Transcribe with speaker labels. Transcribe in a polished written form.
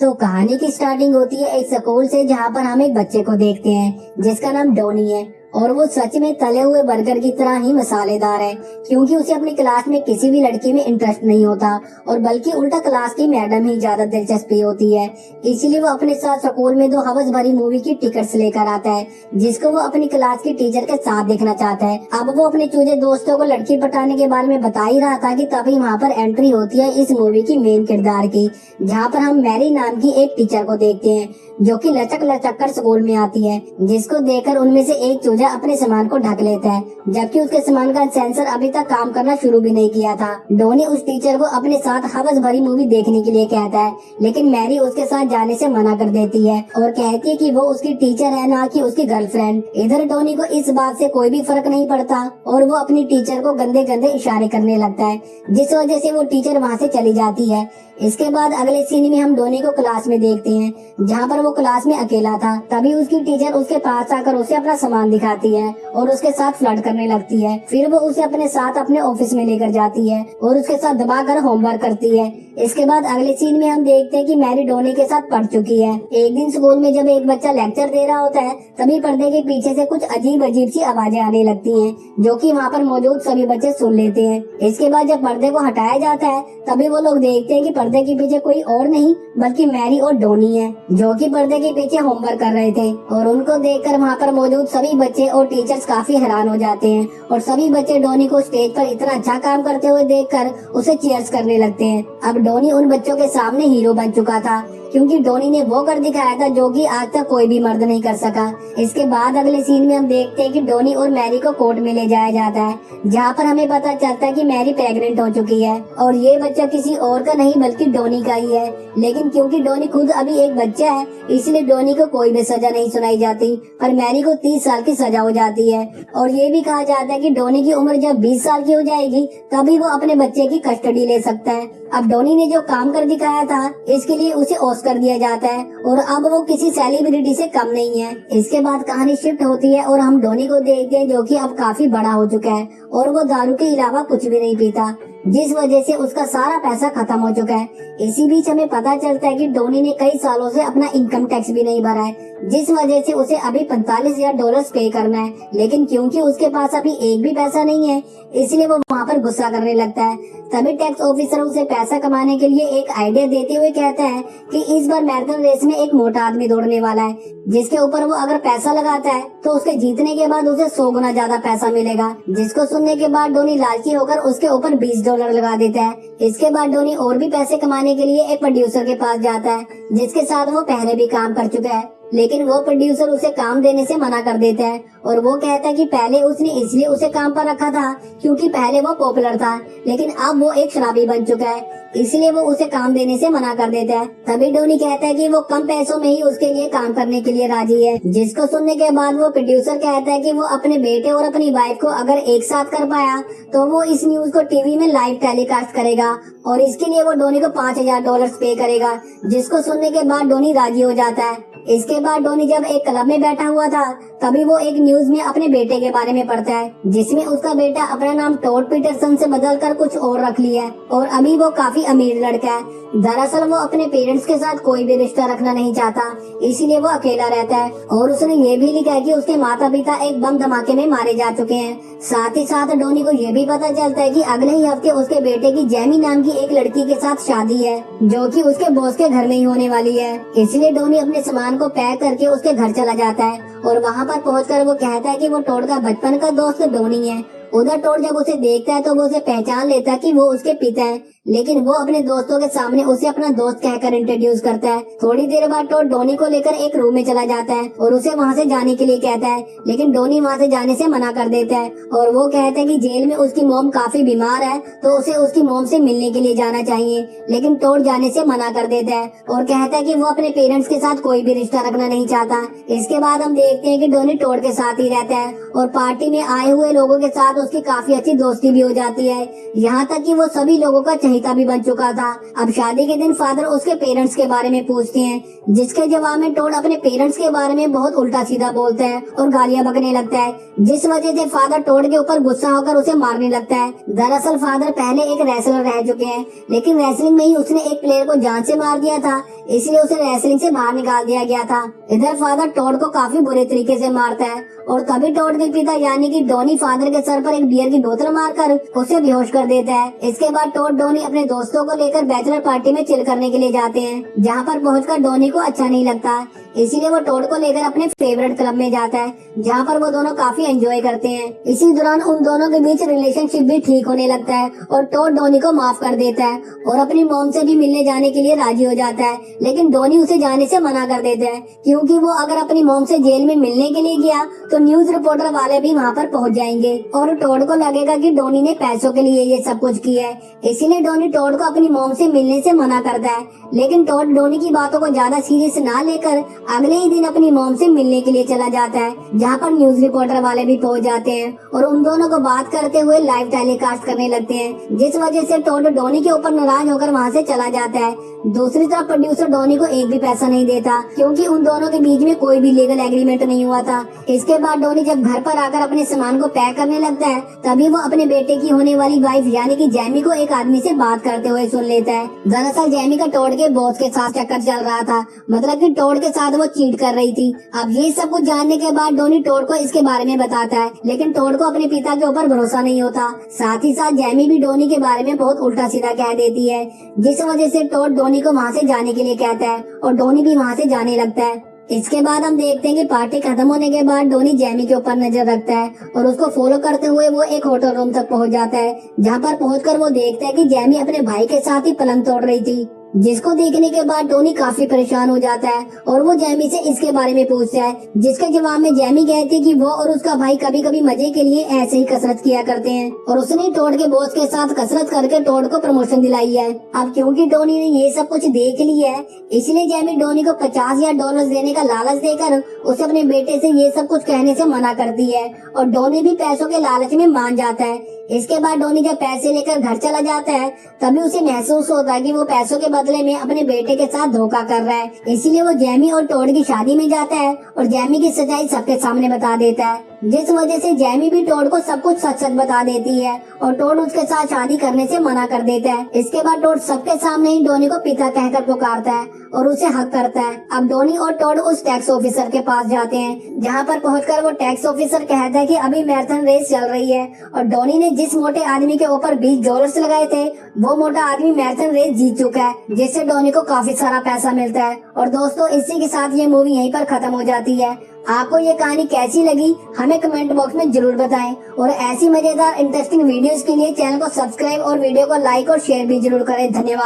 Speaker 1: तो कहानी की स्टार्टिंग होती है एक स्कूल से, जहाँ पर हम एक बच्चे को देखते हैं जिसका नाम डोनी है और वो सच में तले हुए बर्गर की तरह ही मसालेदार है, क्योंकि उसे अपनी क्लास में किसी भी लड़की में इंटरेस्ट नहीं होता और बल्कि उल्टा क्लास की मैडम ही ज्यादा दिलचस्पी होती है। इसीलिए वो अपने साथ स्कूल में 2 हवस भरी मूवी की टिकट्स लेकर आता है, जिसको वो अपनी क्लास की टीचर के साथ देखना चाहता है। अब वो अपने चूजे दोस्तों को लड़की पटाने के बारे में बता ही रहा था कि तभी वहाँ पर एंट्री होती है इस मूवी की मेन किरदार की, जहाँ पर हम मैरी नाम की एक टीचर को देखते हैं जो कि लचक लचक कर स्कूल में आती है, जिसको देखकर उनमें से एक चूजा अपने सामान को ढक लेता है, जबकि उसके सामान का सेंसर अभी तक काम करना शुरू भी नहीं किया था। डोनी उस टीचर को अपने साथ हवस भरी मूवी देखने के लिए कहता है, लेकिन मैरी उसके साथ जाने से मना कर देती है और कहती है कि वो उसकी टीचर है, ना कि उसकी गर्लफ्रेंड। इधर डोनी को इस बात से कोई भी फर्क नहीं पड़ता और वो अपनी टीचर को गंदे गंदे इशारे करने लगता है, जिस वजह से वो टीचर वहाँ से चली जाती है। इसके बाद अगले सीन में हम डोनी को क्लास में देखते हैं, जहाँ पर वो क्लास में अकेला था। तभी उसकी टीचर उसके पास आकर उसे अपना सामान दिखाती है और उसके साथ फ्लर्ट करने लगती है। फिर वो उसे अपने साथ अपने ऑफिस में लेकर जाती है और उसके साथ दबाकर होमवर्क करती है। इसके बाद अगले सीन में हम देखते हैं कि मैरी डोनी के साथ पढ़ चुकी है। एक दिन स्कूल में जब एक बच्चा लेक्चर दे रहा होता है, तभी पर्दे के पीछे से कुछ अजीब अजीब सी आवाजें आने लगती हैं, जो कि वहाँ पर मौजूद सभी बच्चे सुन लेते हैं। इसके बाद जब पर्दे को हटाया जाता है, तभी वो लोग देखते हैं कि पर्दे के पीछे कोई और नहीं बल्कि मैरी और डोनी है, जो कि पर्दे के पीछे होमवर्क कर रहे थे। और उनको देखकर वहाँ पर मौजूद सभी बच्चे और टीचर्स काफी हैरान हो जाते हैं और सभी बच्चे डोनी को स्टेज पर इतना अच्छा काम करते हुए देखकर उसे चीयर्स करने लगते हैं। अब डोनी उन बच्चों के सामने हीरो बन चुका था, क्योंकि डोनी ने वो कर दिखाया था जो कि आज तक कोई भी मर्द नहीं कर सका। इसके बाद अगले सीन में हम देखते हैं कि डोनी और मैरी को कोर्ट में ले जाया जाता है, जहाँ पर हमें पता चलता है कि मैरी प्रेग्नेंट हो चुकी है और ये बच्चा किसी और का नहीं बल्कि डोनी का ही है। लेकिन क्योंकि डोनी खुद अभी एक बच्चा है, इसलिए डोनी को कोई भी सजा नहीं सुनाई जाती, पर मैरी को 30 साल की सजा हो जाती है। और ये भी कहा जाता है कि डोनी की उम्र जब 20 साल की हो जाएगी, तभी वो अपने बच्चे की कस्टडी ले सकता है। अब डोनी ने जो काम कर दिखाया था, इसके लिए उसे ऑस्कर दिया जाता है और अब वो किसी सेलिब्रिटी से कम नहीं है। इसके बाद कहानी शिफ्ट होती है और हम डोनी को देखते हैं, जो कि अब काफी बड़ा हो चुका है और वो दारू के अलावा कुछ भी नहीं पीता, जिस वजह से उसका सारा पैसा खत्म हो चुका है। इसी बीच हमें पता चलता है कि डोनी ने कई सालों से अपना इनकम टैक्स भी नहीं भरा है, जिस वजह से उसे अभी $45,000 पे करना है। लेकिन क्योंकि उसके पास अभी एक भी पैसा नहीं है, इसलिए वो वहाँ पर गुस्सा करने लगता है। तभी टैक्स ऑफिसर उसे पैसा कमाने के लिए एक आइडिया देते हुए कहता है कि इस बार मैराथन रेस में एक मोटा आदमी दौड़ने वाला है, जिसके ऊपर वो अगर पैसा लगाता है तो उसके जीतने के बाद उसे 100 गुना ज्यादा पैसा मिलेगा। जिसको सुनने के बाद डोनी लालची होकर उसके ऊपर $20 लगा देता है। इसके बाद डोनी और भी पैसे कमाने के लिए एक प्रोड्यूसर के पास जाता है, जिसके साथ वो पहले भी काम कर चुका है, लेकिन वो प्रोड्यूसर उसे काम देने से मना कर देता है और वो कहता है कि पहले उसने इसलिए उसे काम पर रखा था क्योंकि पहले वो पॉपुलर था, लेकिन अब वो एक शराबी बन चुका है, इसलिए वो उसे काम देने से मना कर देता है। तभी डोनी कहता है कि वो कम पैसों में ही उसके लिए काम करने के लिए राजी है। जिसको सुनने के बाद वो प्रोड्यूसर कहता है कि वो अपने बेटे और अपनी वाइफ को अगर एक साथ कर पाया तो वो इस न्यूज को टीवी में लाइव टेलीकास्ट करेगा और इसके लिए वो डोनी को $5,000 पे करेगा। जिसको सुनने के बाद डोनी राजी हो जाता है। इसके बाद डोनी जब एक क्लब में बैठा हुआ था, तभी वो एक न्यूज में अपने बेटे के बारे में पढ़ता है, जिसमें उसका बेटा अपना नाम टॉड पीटरसन से बदलकर कुछ और रख लिया है और अभी वो काफी अमीर लड़का है। दरअसल वो अपने पेरेंट्स के साथ कोई भी रिश्ता रखना नहीं चाहता, इसीलिए वो अकेला रहता है और उसने ये भी लिखा है कि उसके माता पिता एक बम धमाके में मारे जा चुके हैं। साथ ही साथ डोनी को ये भी पता चलता है कि अगले ही हफ्ते उसके बेटे की जैमी नाम की एक लड़की के साथ शादी है, जो कि उसके बॉस के घर में ही होने वाली है। इसलिए डोनी अपने सामान को पैक करके उसके घर चला जाता है और वहाँ पर पहुंचकर वो कहता है कि वो टोड का बचपन का दोस्त डोनी है। उधर टोड जब उसे देखता है तो वो उसे पहचान लेता है कि वो उसके पिता है, लेकिन वो अपने दोस्तों के सामने उसे अपना दोस्त कहकर इंट्रोड्यूस करता है। थोड़ी देर बाद टोड डोनी को लेकर एक रूम में चला जाता है और उसे वहाँ से जाने के लिए कहता है, लेकिन डोनी वहाँ से जाने से मना कर देता है और वो कहता है कि जेल में उसकी मॉम काफी बीमार है तो उसे उसकी मॉम से मिलने के लिए जाना चाहिए, लेकिन टोड जाने से मना कर देता है और कहता है कि वो अपने पेरेंट्स के साथ कोई भी रिश्ता रखना नहीं चाहता। इसके बाद हम देखते हैं कि डोनी टोड के साथ ही रहता है और पार्टी में आए हुए लोगों के साथ उसकी काफी अच्छी दोस्ती भी हो जाती है, यहाँ तक कि वो सभी लोगों का चहेता भी बन चुका था। अब शादी के दिन फादर उसके पेरेंट्स के बारे में पूछते हैं, जिसके जवाब में टोड अपने पेरेंट्स के बारे में बहुत उल्टा सीधा बोलता है और गालियां बकने लगता है, जिस वजह से फादर टोड के ऊपर गुस्सा होकर उसे मारने लगता है। दरअसल फादर पहले एक रेसलर रह चुके हैं, लेकिन रेसलिंग में ही उसने एक प्लेयर को जान से मार दिया था, इसलिए उसे रेसलिंग से बाहर निकाल दिया गया था। इधर फादर टोड को काफी बुरे तरीके से मारता है और तभी टोड के पिता यानी कि डोनी फादर के सर पर एक बियर की बोतल मारकर उसे बेहोश कर देता है। इसके बाद टोड डोनी अपने दोस्तों को लेकर बैचलर पार्टी में चिल करने के लिए जाते हैं, जहाँ पर पहुंचकर डोनी को अच्छा नहीं लगता, इसीलिए वो टोड को लेकर अपने फेवरेट क्लब में जाता है, जहाँ पर वो दोनों काफी एंजॉय करते हैं। इसी दौरान उन दोनों के बीच रिलेशनशिप भी ठीक होने लगता है और टोड डोनी को माफ कर देता है और अपनी मॉम से भी मिलने जाने के लिए राजी हो जाता है, लेकिन डोनी उसे जाने से मना कर देता है, क्योंकि वो अगर अपनी मॉम से जेल में मिलने के लिए गया तो न्यूज रिपोर्टर वाले भी वहाँ पर पहुँच जाएंगे और टोड को लगेगा कि डोनी ने पैसों के लिए ये सब कुछ किया है। इसीलिए डोनी टोड को अपनी मॉम से मिलने से मना करता है, लेकिन टोड डोनी की बातों को ज्यादा सीरियस ना लेकर अगले ही दिन अपनी मॉम से मिलने के लिए चला जाता है, जहाँ पर न्यूज रिपोर्टर वाले भी पहुँच जाते हैं और उन दोनों को बात करते हुए लाइव टेलीकास्ट करने लगते हैं, जिस वजह से टोड डोनी के ऊपर नाराज होकर वहाँ से चला जाता है। दूसरी तरफ प्रोड्यूसर डोनी को एक भी पैसा नहीं देता, क्योंकि उन दोनों के बीच में कोई भी लीगल एग्रीमेंट नहीं हुआ था। इसके बाद डोनी जब घर पर आकर अपने सामान को पैक करने लगता है, तभी वो अपने बेटे की होने वाली वाइफ यानी कि जैमी को एक आदमी से बात करते हुए सुन लेता है। दरअसल जैमी का टोड के बॉस के साथ चक्कर चल रहा था, मतलब कि टोड के साथ वो चीट कर रही थी। अब ये सब कुछ जानने के बाद डोनी टोड को इसके बारे में बताता है, लेकिन टोड को अपने पिता के ऊपर भरोसा नहीं होता। साथ ही साथ जैमी भी डोनी के बारे में बहुत उल्टा सीधा कह देती है, जिस वजह से टोड डोनी को वहाँ से जाने के लिए कहता है और डोनी भी वहाँ से जाने लगता है। इसके बाद हम देखते हैं कि पार्टी खत्म होने के बाद डोनी जैमी के ऊपर नजर रखता है और उसको फॉलो करते हुए वो एक होटल रूम तक पहुंच जाता है, जहां पर पहुंचकर वो देखता है कि जैमी अपने भाई के साथ ही पलंग तोड़ रही थी, जिसको देखने के बाद टोनी काफी परेशान हो जाता है और वो जैमी से इसके बारे में पूछता है, जिसके जवाब में जैमी कहती है कि वो और उसका भाई कभी कभी मजे के लिए ऐसे ही कसरत किया करते हैं और उसने टोड के बॉस के साथ कसरत करके टोड को प्रमोशन दिलाई है। अब क्योंकि टोनी ने ये सब कुछ देख लिया है, इसलिए जैमी डोनी को $50,000 देने का लालच देकर उसे अपने बेटे से ये सब कुछ कहने से मना करती है और डोनी भी पैसों के लालच में मान जाता है। इसके बाद डोनी जब पैसे लेकर घर चला जाता है, तभी उसे महसूस होता है कि वो पैसों के बदले में अपने बेटे के साथ धोखा कर रहा है। इसीलिए वो जैमी और टोड की शादी में जाता है और जैमी की सच्चाई सबके सामने बता देता है, जिस वजह से जैमी भी टोड को सब कुछ सच सच बता देती है और टोड उसके साथ शादी करने से मना कर देता है। इसके बाद टोड सबके सामने ही डोनी को पिता कहकर पुकारता है और उसे हक करता है। अब डोनी और टोड उस टैक्स ऑफिसर के पास जाते हैं, जहाँ पर पहुंचकर वो टैक्स ऑफिसर कहता है कि अभी मैराथन रेस चल रही है और डोनी ने जिस मोटे आदमी के ऊपर $20 लगाए थे, वो मोटा आदमी मैराथन रेस जीत चुका है, जिससे डोनी को काफी सारा पैसा मिलता है। और दोस्तों, इसी के साथ ये मूवी यहीं पर खत्म हो जाती है। आपको ये कहानी कैसी लगी हमें कमेंट बॉक्स में जरूर बताएं और ऐसी मजेदार इंटरेस्टिंग वीडियोस के लिए चैनल को सब्सक्राइब और वीडियो को लाइक और शेयर भी जरूर करें। धन्यवाद।